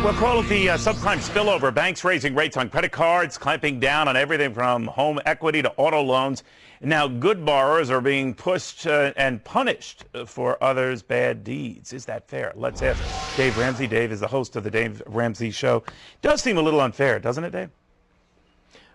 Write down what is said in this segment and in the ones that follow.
We'll call it the subprime spillover. Banks raising rates on credit cards, clamping down on everything from home equity to auto loans. Now, good borrowers are being pushed and punished for others' bad deeds. Is that fair? Let's ask Dave Ramsey. Dave is the host of the Dave Ramsey Show. It does seem a little unfair, doesn't it, Dave?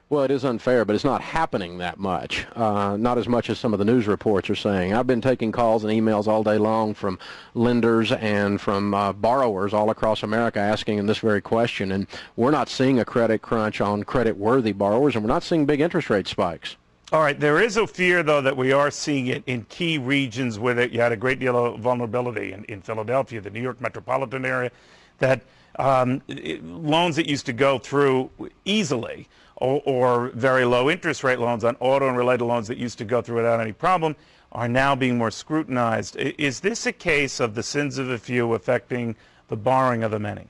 Well, it is unfair, but it's not happening that much, not as much as some of the news reports are saying. I've been taking calls and emails all day long from lenders and from borrowers all across America asking this very question, and we're not seeing a credit crunch on credit-worthy borrowers, and we're not seeing big interest rate spikes. All right. There is a fear, though, that we are seeing it in key regions where you had a great deal of vulnerability in Philadelphia, the New York metropolitan area, that loans that used to go through easily or very low interest rate loans on auto and related loans that used to go through without any problem are now being more scrutinized. Is this a case of the sins of the few affecting the borrowing of the many?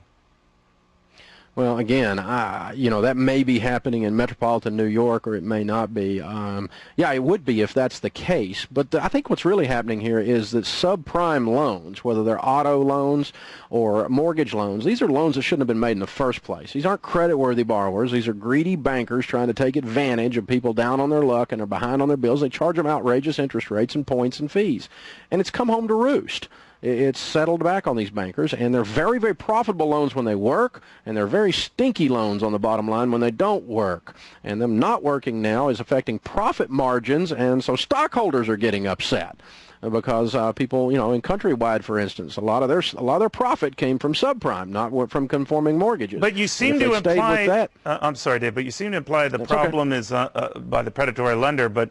Well, again, that may be happening in metropolitan New York, or it may not be. Yeah, it would be if that's the case. But I think what's really happening here is that subprime loans, whether they're auto loans or mortgage loans, these are loans that shouldn't have been made in the first place. These aren't credit-worthy borrowers. These are greedy bankers trying to take advantage of people down on their luck and are behind on their bills. They charge them outrageous interest rates and points and fees. And it's come home to roost. It's settled back on these bankers, and they're very, very profitable loans when they work, and they're very stinky loans on the bottom line when they don't work. And them not working now is affecting profit margins, and so stockholders are getting upset because people, in Countrywide, for instance, a lot of their profit came from subprime, not from conforming mortgages. But you seem to imply, I'm sorry, Dave, but you seem to imply the problem is by the predatory lender. But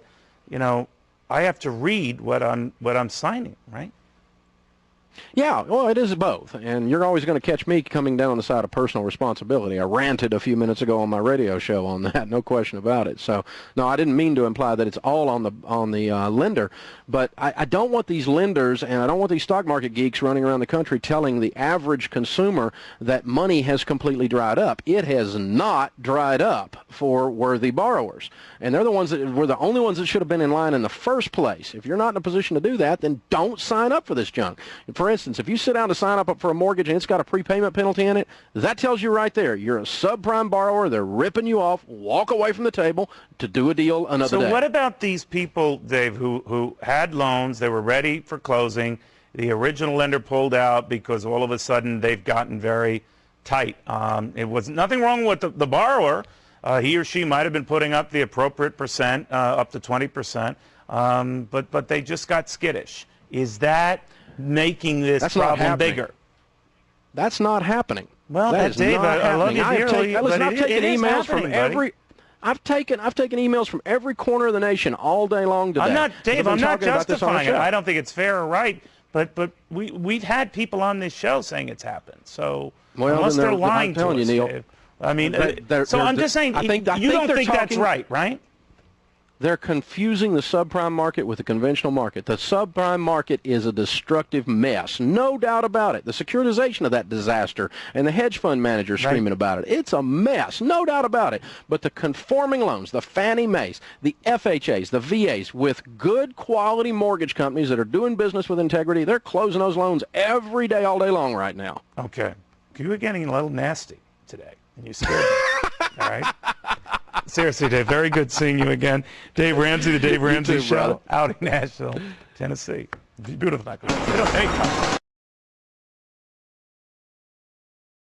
I have to read what I'm signing, right? Yeah, well, it is both, and you're always going to catch me coming down on the side of personal responsibility. I ranted a few minutes ago on my radio show on that, no question about it. So, no, I didn't mean to imply that it's all on the lender, but I don't want these lenders and I don't want these stock market geeks running around the country telling the average consumer that money has completely dried up. It has not dried up for worthy borrowers, and they're the ones that were the only ones that should have been in line in the first place. If you're not in a position to do that, then don't sign up for this junk. For instance, if you sit down to sign up for a mortgage and it's got a prepayment penalty in it, that tells you right there, you're a subprime borrower, they're ripping you off, walk away from the table to do a deal another day. So what about these people, Dave, who had loans, they were ready for closing, the original lender pulled out because all of a sudden they've gotten very tight? It was nothing wrong with the borrower. He or she might have been putting up the appropriate percent, up to 20%, but they just got skittish. Is that making this problem bigger? That's not happening. Well, Dave, I love you dearly, but I've taken emails from every. I've taken emails from every corner of the nation all day long today. I'm not justifying it. I don't think it's fair or right, but we've had people on this show saying it's happened. So unless they're lying to us, Neil, Dave. I mean, so I'm just saying, you don't think that's right, right? They're confusing the subprime market with the conventional market. The subprime market is a destructive mess, no doubt about it. The securitization of that disaster and the hedge fund managers screaming about it. It's a mess, no doubt about it. But the conforming loans, the Fannie Mae's, the FHA's, the VA's, with good quality mortgage companies that are doing business with integrity, they're closing those loans every day, all day long right now. Okay. You were getting a little nasty today, and you scared me. All right? Seriously, Dave, very good seeing you again. Dave Ramsey, the Dave Ramsey Show, out in Nashville, Tennessee. Beautiful.